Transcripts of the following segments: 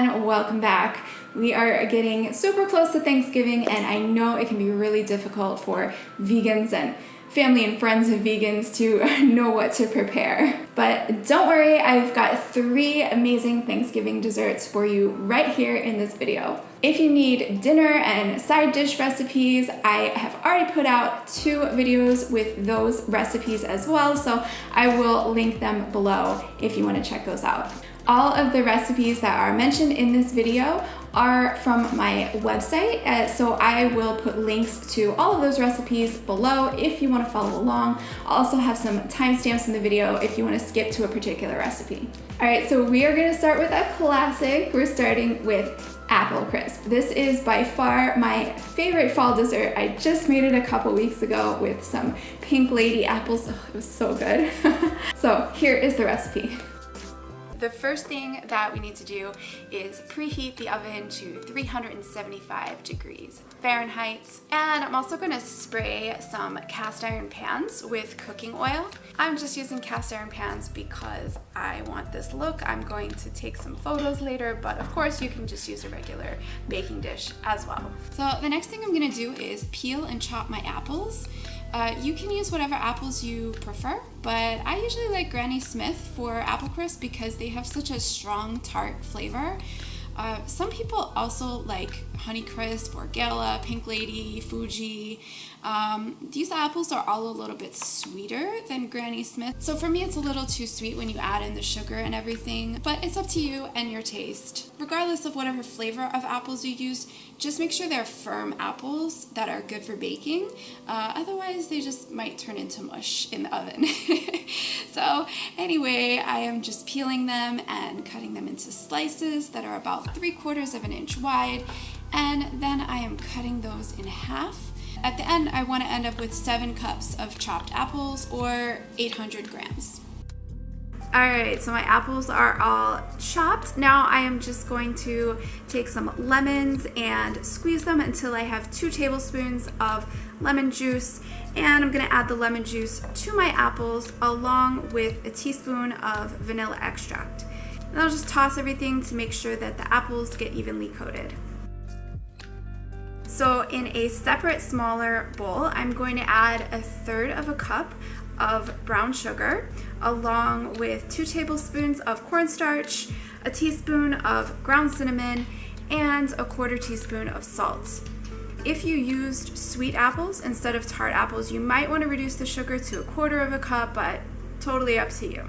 and welcome back. We are getting super close to Thanksgiving, and I know it can be really difficult for vegans and family and friends of vegans to know what to prepare. But don't worry, I've got 3 amazing Thanksgiving desserts for you right here in this video. If you need dinner and side dish recipes, I have already put out 2 videos with those recipes as well, so I will link them below if you want to check those out. All of the recipes that are mentioned in this video are from my website, so I will put links to all of those recipes below if you want to follow along. I'll also have some timestamps in the video if you want to skip to a particular recipe. Alright, so we are going to start with a classic. We're starting with apple crisp. This is by far my favorite fall dessert. I just made it a couple weeks ago with some Pink Lady apples. Oh, it was so good. So here is the recipe. The first thing that we need to do is preheat the oven to 375 degrees Fahrenheit. And I'm also going to spray some cast iron pans with cooking oil. I'm just using cast iron pans because I want this look. I'm going to take some photos later, but of course you can just use a regular baking dish as well. So the next thing I'm going to do is peel and chop my apples. You can use whatever apples you prefer, but I usually like Granny Smith for apple crisp because they have such a strong tart flavor. Some people also like Honeycrisp or Gala, Pink Lady, Fuji. These apples are all a little bit sweeter than Granny Smith. So for me, it's a little too sweet when you add in the sugar and everything, but it's up to you and your taste. Regardless of whatever flavor of apples you use, just make sure they're firm apples that are good for baking. Otherwise, they just might turn into mush in the oven. So anyway, I am just peeling them and cutting them into slices that are about 3/4 of an inch wide. And then I am cutting those in half. At the end, I want to end up with 7 cups of chopped apples or 800 grams. Alright, so my apples are all chopped. Now I am just going to take some lemons and squeeze them until I have 2 tablespoons of lemon juice. And I'm going to add the lemon juice to my apples along with a teaspoon of vanilla extract. And I'll just toss everything to make sure that the apples get evenly coated. So in a separate smaller bowl, I'm going to add 1/3 cup of brown sugar along with 2 tablespoons of cornstarch, a teaspoon of ground cinnamon, and 1/4 teaspoon of salt. If you used sweet apples instead of tart apples, you might want to reduce the sugar to 1/4 cup, but totally up to you.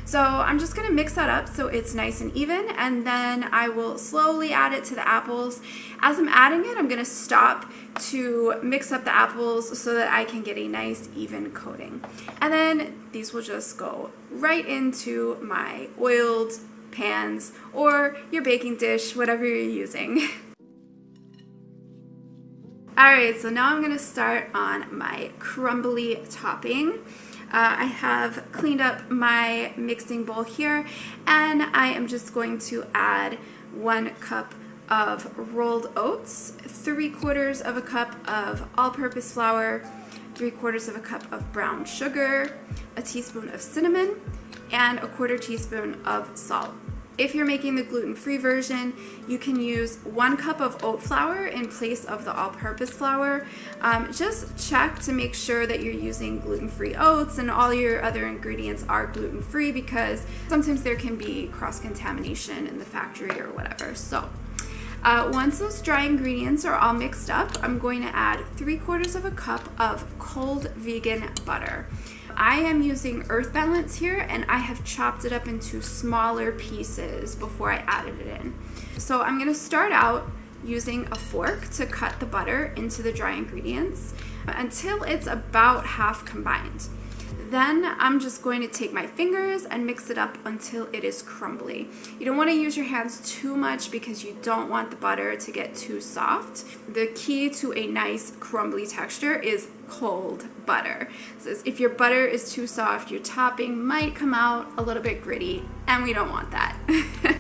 So I'm just going to mix that up so it's nice and even, and then I will slowly add it to the apples. As I'm adding it, I'm going to stop to mix up the apples so that I can get a nice even coating. And then these will just go right into my oiled pans or your baking dish, whatever you're using. Alright, so now I'm going to start on my crumbly topping. I have cleaned up my mixing bowl here, and I am just going to add 1 cup of rolled oats, 3/4 cup of all-purpose flour, 3/4 cup of brown sugar, a teaspoon of cinnamon, and 1/4 teaspoon of salt. If you're making the gluten-free version, you can use 1 cup of oat flour in place of the all-purpose flour. Just check to make sure that you're using gluten-free oats and all your other ingredients are gluten-free, because sometimes there can be cross-contamination in the factory or whatever. So once those dry ingredients are all mixed up, I'm going to add 3/4 cup of cold vegan butter. I am using Earth Balance here, and I have chopped it up into smaller pieces before I added it in. So I'm going to start out using a fork to cut the butter into the dry ingredients until it's about half combined. Then I'm just going to take my fingers and mix it up until it is crumbly. You don't want to use your hands too much because you don't want the butter to get too soft. The key to a nice crumbly texture is cold butter. So if your butter is too soft, your topping might come out a little bit gritty, and we don't want that.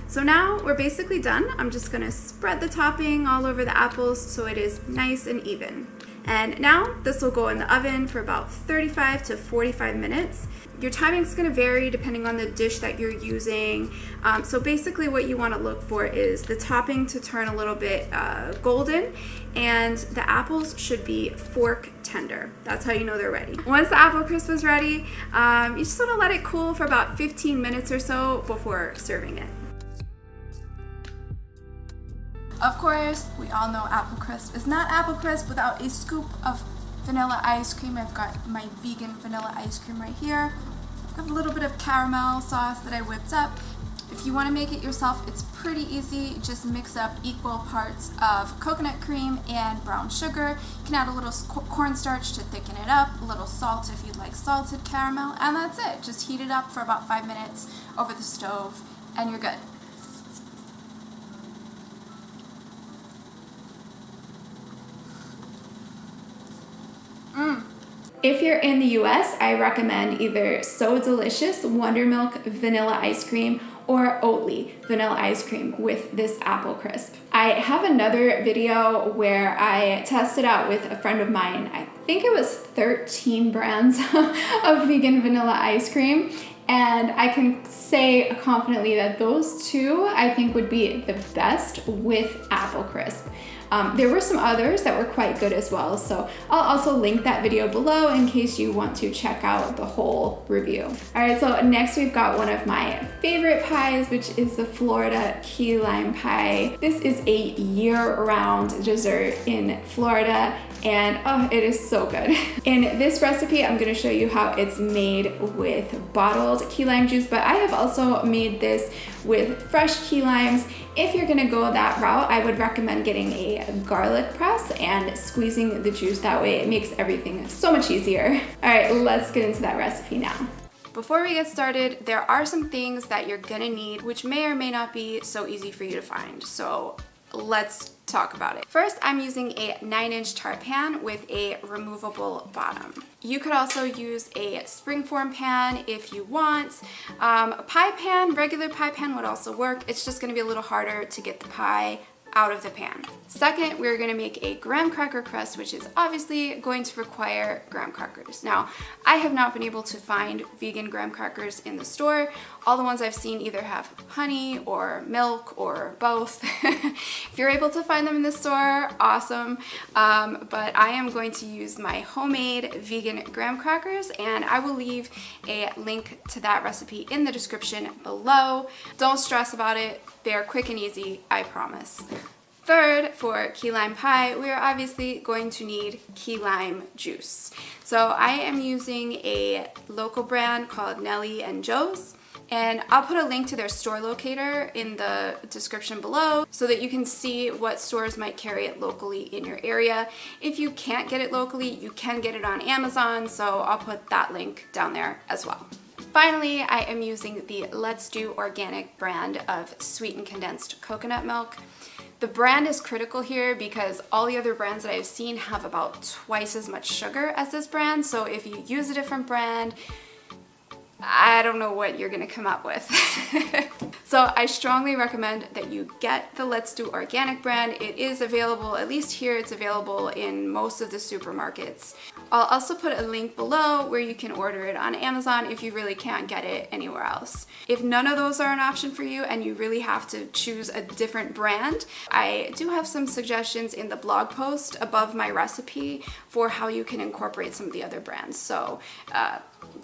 So now we're basically done. I'm just going to spread the topping all over the apples so it is nice and even. And now this will go in the oven for about 35 to 45 minutes. Your timing is going to vary depending on the dish that you're using. So basically what you want to look for is the topping to turn a little bit golden, and the apples should be fork tender. That's how you know they're ready. Once the apple crisp is ready, you just want to let it cool for about 15 minutes or so before serving it. Of course, we all know apple crisp is not apple crisp without a scoop of vanilla ice cream. I've got my vegan vanilla ice cream right here. I've got a little bit of caramel sauce that I whipped up. If you want to make it yourself, it's pretty easy. Just mix up equal parts of coconut cream and brown sugar. You can add a little cornstarch to thicken it up, a little salt if you'd like salted caramel, and that's it. Just heat it up for about 5 minutes over the stove, and you're good. If you're in the US, I recommend either So Delicious Wondermilk Vanilla Ice Cream or Oatly Vanilla Ice Cream with this apple crisp. I have another video where I tested out with a friend of mine. I think it was 13 brands of vegan vanilla ice cream. And I can say confidently that those two I think would be the best with apple crisp. There were some others that were quite good as well, so I'll also link that video below in case you want to check out the whole review. All right, so next we've got one of my favorite pies, which is the Florida key lime pie. This is a year-round dessert in Florida, and oh, it is so good. In this recipe, I'm gonna show you how it's made with bottled key lime juice, but I have also made this with fresh key limes. If you're gonna go that route, I would recommend getting a garlic press and squeezing the juice that way. It makes everything so much easier. All right, let's get into that recipe now. Before we get started, there are some things that you're gonna need which may or may not be so easy for you to find. So let's talk about it. First, I'm using a 9-inch tart pan with a removable bottom. You could also use a springform pan if you want. A pie pan, regular pie pan would also work. It's just gonna be a little harder to get the pie out of the pan. Second, we're gonna make a graham cracker crust, which is obviously going to require graham crackers. Now, I have not been able to find vegan graham crackers in the store. All the ones I've seen either have honey or milk or both. If you're able to find them in the store, awesome. But I am going to use my homemade vegan graham crackers, and I will leave a link to that recipe in the description below. Don't stress about it. They're quick and easy, I promise. Third, for key lime pie, we are obviously going to need key lime juice. So I am using a local brand called Nelly and Joe's, and I'll put a link to their store locator in the description below so that you can see what stores might carry it locally in your area. If you can't get it locally, you can get it on Amazon, so I'll put that link down there as well. Finally, I am using the Let's Do Organic brand of sweetened condensed coconut milk. The brand is critical here because all the other brands that I've seen have about twice as much sugar as this brand. So if you use a different brand, I don't know what you're gonna come up with. So I strongly recommend that you get the Let's Do Organic brand. It is available, at least here it's available in most of the supermarkets. I'll also put a link below where you can order it on Amazon if you really can't get it anywhere else. If none of those are an option for you and you really have to choose a different brand, I do have some suggestions in the blog post above my recipe for how you can incorporate some of the other brands. So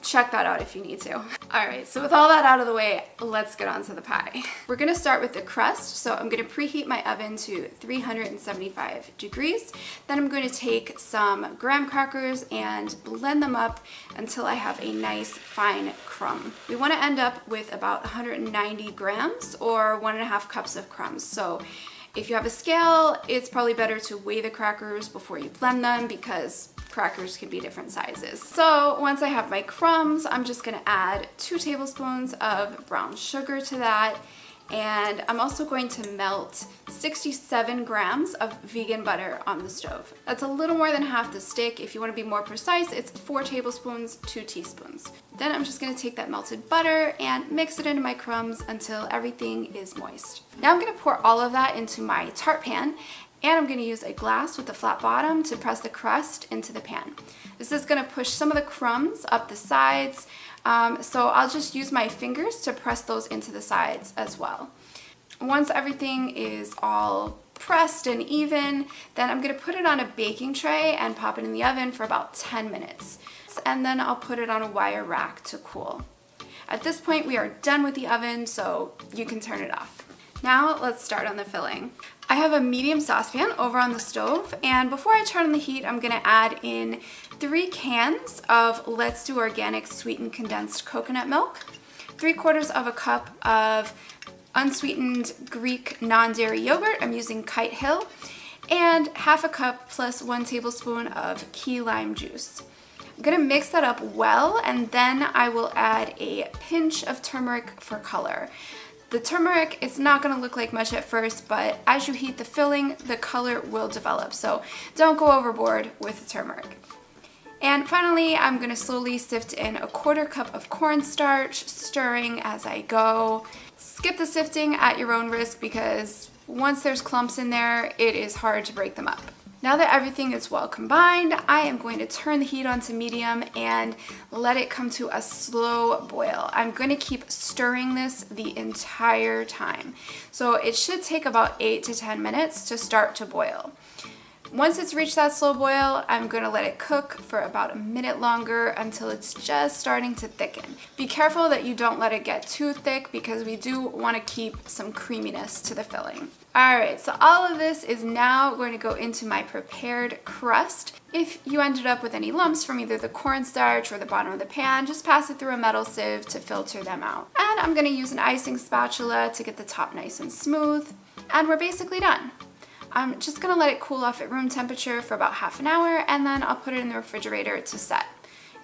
check that out if you need to. All right, so with all that out of the way, let's get on to the pie. We're gonna start with the crust. So I'm gonna preheat my oven to 375 degrees. Then I'm going to take some graham crackers and blend them up until I have a nice fine crumb. We wanna end up with about 190 grams or 1.5 cups of crumbs. So if you have a scale, it's probably better to weigh the crackers before you blend them because crackers can be different sizes. So once I have my crumbs, I'm just gonna add 2 tablespoons of brown sugar to that. And I'm also going to melt 67 grams of vegan butter on the stove. That's a little more than half the stick. If you want to be more precise, it's 4 tablespoons, 2 teaspoons. Then I'm just going to take that melted butter and mix it into my crumbs until everything is moist. Now I'm going to pour all of that into my tart pan, And I'm going to use a glass with a flat bottom to press the crust into the pan. This is going to push some of the crumbs up the sides, so I'll just use my fingers to press those into the sides as well. Once everything is all pressed and even, then I'm going to put it on a baking tray and pop it in the oven for about 10 minutes. And then I'll put it on a wire rack to cool. At this point, we are done with the oven, so you can turn it off. Now let's start on the filling. I have a medium saucepan over on the stove, and before I turn on the heat, I'm gonna add in 3 cans of Let's Do Organic sweetened condensed coconut milk, 3/4 of a cup of unsweetened Greek non-dairy yogurt, I'm using Kite Hill, and 1/2 cup plus 1 tablespoon of key lime juice. I'm gonna mix that up well, and then I will add a pinch of turmeric for color. The turmeric is not going to look like much at first, but as you heat the filling, the color will develop, so don't go overboard with the turmeric. And finally, I'm going to slowly sift in 1/4 cup of cornstarch, stirring as I go. Skip the sifting at your own risk because once there's clumps in there, it is hard to break them up. Now that everything is well combined, I am going to turn the heat on to medium and let it come to a slow boil. I'm going to keep stirring this the entire time. So it should take about 8 to 10 minutes to start to boil. Once it's reached that slow boil, I'm going to let it cook for about a minute longer until it's just starting to thicken. Be careful that you don't let it get too thick because we do want to keep some creaminess to the filling. Alright, so all of this is now going to go into my prepared crust. If you ended up with any lumps from either the cornstarch or the bottom of the pan, just pass it through a metal sieve to filter them out. And I'm going to use an icing spatula to get the top nice and smooth. And we're basically done. I'm just going to let it cool off at room temperature for about ½ an hour, and then I'll put it in the refrigerator to set.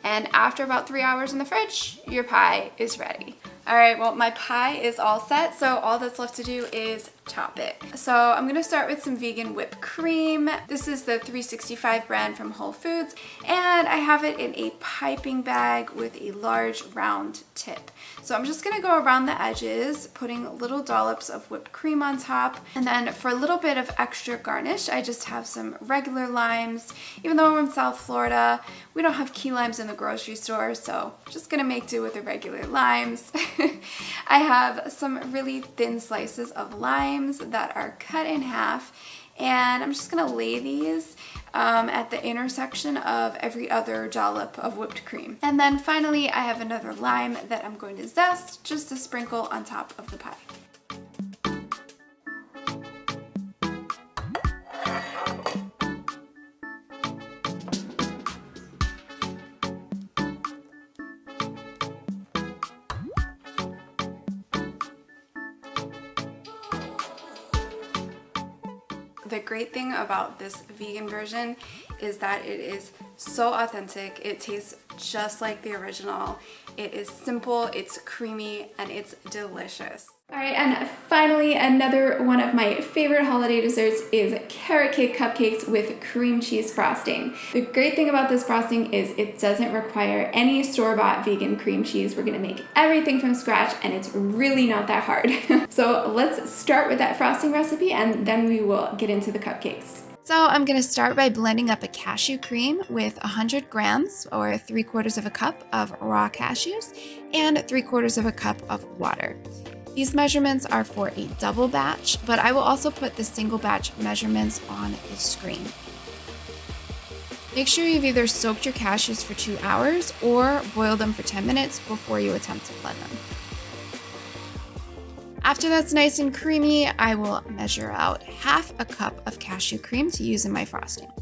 And after about 3 hours in the fridge, your pie is ready. Alright, well my pie is all set, so all that's left to do is top it. So I'm going to start with some vegan whipped cream. This is the 365 brand from Whole Foods, and I have it in a piping bag with a large round tip. So I'm just going to go around the edges, putting little dollops of whipped cream on top, and then for a little bit of extra garnish, I just have some regular limes. Even though I'm in South Florida, we don't have key limes in the grocery store, so I'm just going to make do with the regular limes. I have some really thin slices of limes that are cut in half, and I'm just going to lay these at the intersection of every other dollop of whipped cream. And then finally, I have another lime that I'm going to zest just to sprinkle on top of the pie. The great thing about this vegan version is that it is so authentic. It tastes just like the original. It is simple, it's creamy, and it's delicious. Alright, and finally, another one of my favorite holiday desserts is carrot cake cupcakes with cream cheese frosting. The great thing about this frosting is it doesn't require any store-bought vegan cream cheese. We're gonna make everything from scratch, and it's really not that hard. So let's start with that frosting recipe, and then we will get into the cupcakes. So I'm going to start by blending up a cashew cream with 100 grams or 3/4 of a cup of raw cashews and 3/4 of a cup of water. These measurements are for a double batch, but I will also put the single batch measurements on the screen. Make sure you've either soaked your cashews for 2 hours or boiled them for 10 minutes before you attempt to blend them. After that's nice and creamy, I will measure out 1/2 a cup of cashew cream to use in my frosting.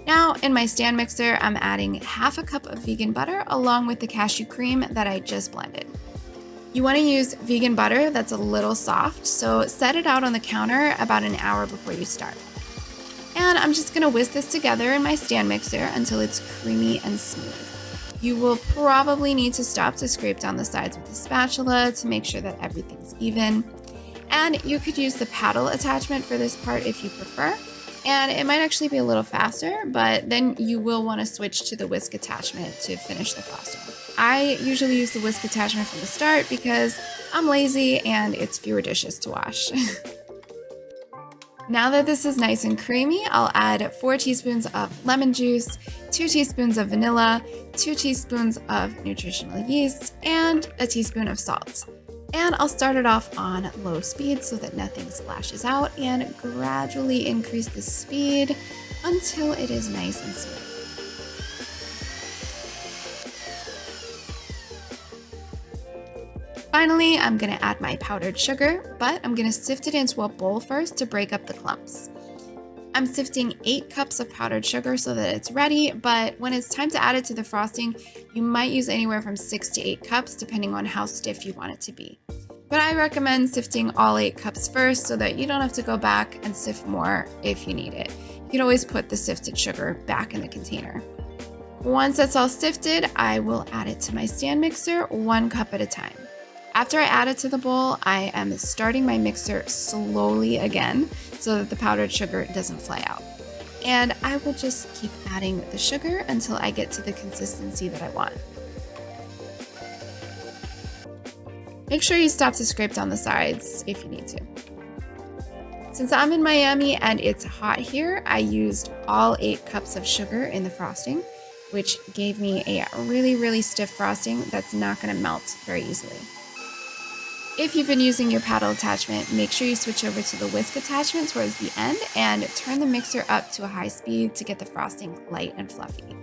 Now, in my stand mixer, I'm adding 1/2 a cup of vegan butter along with the cashew cream that I just blended. You want to use vegan butter that's a little soft, so set it out on the counter about an hour before you start. And I'm just going to whisk this together in my stand mixer until it's creamy and smooth. You will probably need to stop to scrape down the sides with a spatula to make sure that everything's even. And you could use the paddle attachment for this part if you prefer. And it might actually be a little faster, but then you will want to switch to the whisk attachment to finish the frosting. I usually use the whisk attachment from the start because I'm lazy and it's fewer dishes to wash. Now that this is nice and creamy, I'll add 4 teaspoons of lemon juice, 2 teaspoons of vanilla, 2 teaspoons of nutritional yeast, and a teaspoon of salt. And I'll start it off on low speed so that nothing splashes out, and gradually increase the speed until it is nice and smooth. Finally, I'm going to add my powdered sugar, but I'm going to sift it into a bowl first to break up the clumps. I'm sifting 8 cups of powdered sugar so that it's ready, but when it's time to add it to the frosting, you might use anywhere from 6 to 8 cups depending on how stiff you want it to be. But I recommend sifting all 8 cups first so that you don't have to go back and sift more if you need it. You can always put the sifted sugar back in the container. Once that's all sifted, I will add it to my stand mixer 1 cup at a time. After I add it to the bowl, I am starting my mixer slowly again so that the powdered sugar doesn't fly out. And I will just keep adding the sugar until I get to the consistency that I want. Make sure you stop to scrape down the sides if you need to. Since I'm in Miami and it's hot here, I used all 8 cups of sugar in the frosting, which gave me a really stiff frosting that's not going to melt very easily. If you've been using your paddle attachment, make sure you switch over to the whisk attachment towards the end and turn the mixer up to a high speed to get the frosting light and fluffy.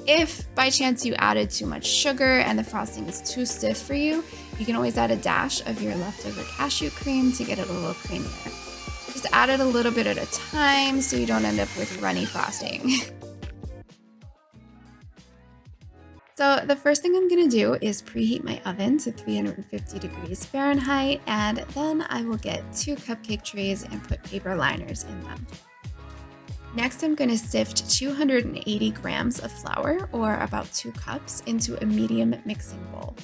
If by chance you added too much sugar and the frosting is too stiff for you, you can always add a dash of your leftover cashew cream to get it a little creamier. Just add it a little bit at a time so you don't end up with runny frosting. So the first thing I'm going to do is preheat my oven to 350 degrees Fahrenheit, and then I will get 2 cupcake trays and put paper liners in them. Next, I'm going to sift 280 grams of flour, or about 2 cups, into a medium mixing bowl.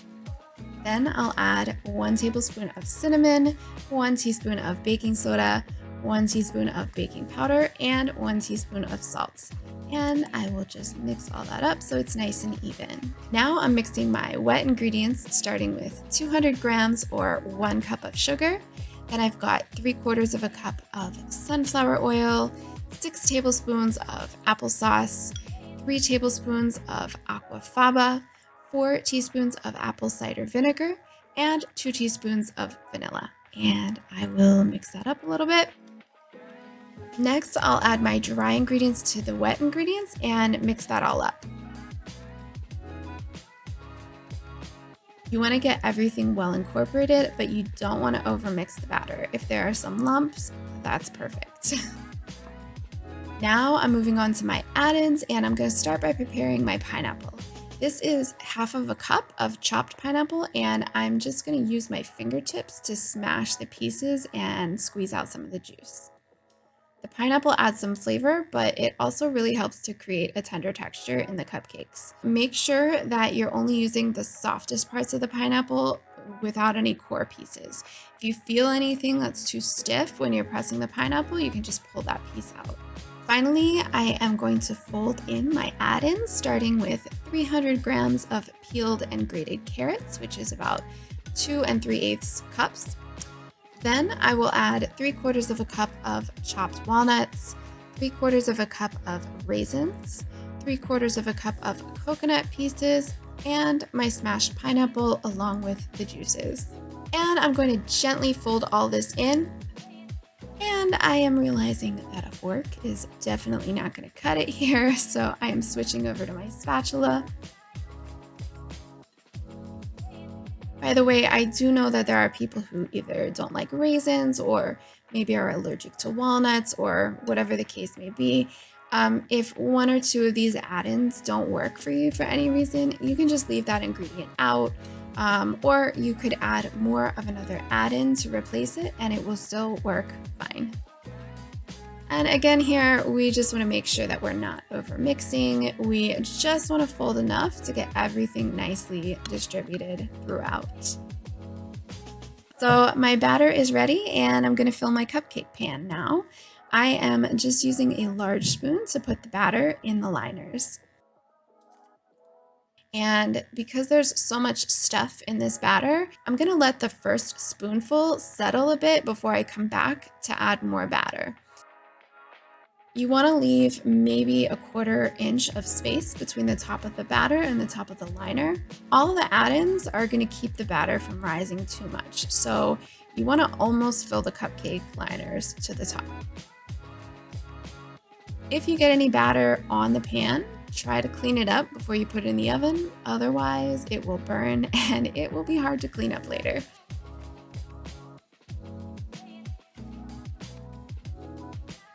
Then I'll add 1 tablespoon of cinnamon, 1 teaspoon of baking soda, 1 teaspoon of baking powder, and 1 teaspoon of salt. And I will just mix all that up so it's nice and even. Now I'm mixing my wet ingredients, starting with 200 grams or 1 cup of sugar. Then I've got 3/4 of a cup of sunflower oil, 6 tablespoons of applesauce, 3 tablespoons of aquafaba, 4 teaspoons of apple cider vinegar, and 2 teaspoons of vanilla. And I will mix that up a little bit. Next, I'll add my dry ingredients to the wet ingredients and mix that all up. You want to get everything well incorporated, but you don't want to overmix the batter. If there are some lumps, that's perfect. Now I'm moving on to my add-ins, and I'm going to start by preparing my pineapple. This is 1/2 cup of chopped pineapple, and I'm just going to use my fingertips to smash the pieces and squeeze out some of the juice. The pineapple adds some flavor, but it also really helps to create a tender texture in the cupcakes. Make sure that you're only using the softest parts of the pineapple without any core pieces. If you feel anything that's too stiff when you're pressing the pineapple, you can just pull that piece out. Finally, I am going to fold in my add-ins, starting with 300 grams of peeled and grated carrots, which is about 2 3/8 cups. Then I will add 3/4 of a cup of chopped walnuts, 3/4 of a cup of raisins, 3/4 of a cup of coconut pieces, and my smashed pineapple along with the juices. And I'm going to gently fold all this in. And I am realizing that a fork is definitely not going to cut it here, so I am switching over to my spatula. By the way, I do know that there are people who either don't like raisins or maybe are allergic to walnuts or whatever the case may be. If 1 or 2 of these add-ins don't work for you for any reason, you can just leave that ingredient out, or you could add more of another add-in to replace it and it will still work fine. And again here, we just want to make sure that we're not over mixing. We just want to fold enough to get everything nicely distributed throughout. So my batter is ready and I'm going to fill my cupcake pan now. I am just using a large spoon to put the batter in the liners. And because there's so much stuff in this batter, I'm gonna let the first spoonful settle a bit before I come back to add more batter. You wanna leave maybe a 1/4 inch of space between the top of the batter and the top of the liner. All of the add-ins are gonna keep the batter from rising too much, so you wanna almost fill the cupcake liners to the top. If you get any batter on the pan, try to clean it up before you put it in the oven, otherwise it will burn and it will be hard to clean up later.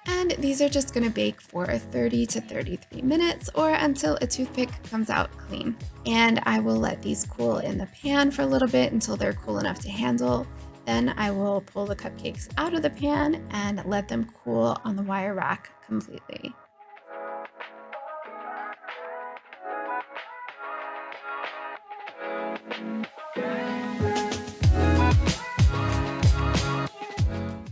And these are just gonna bake for 30 to 33 minutes or until a toothpick comes out clean. And I will let these cool in the pan for a little bit until they're cool enough to handle. Then I will pull the cupcakes out of the pan and let them cool on the wire rack completely.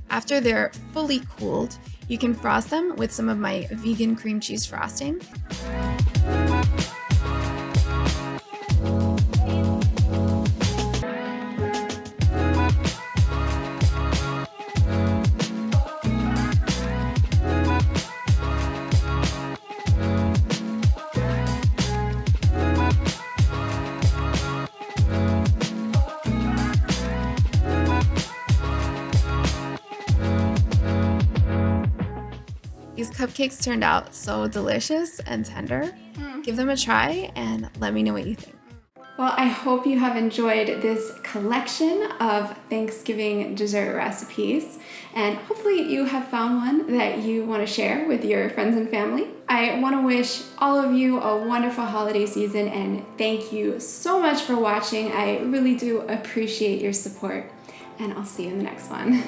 After they're fully cooled, you can frost them with some of my vegan cream cheese frosting. These cupcakes turned out so delicious and tender. Give them a try and let me know what you think. Well, I hope you have enjoyed this collection of Thanksgiving dessert recipes, and hopefully you have found one that you want to share with your friends and family. I want to wish all of you a wonderful holiday season, and thank you so much for watching. I really do appreciate your support, and I'll see you in the next one.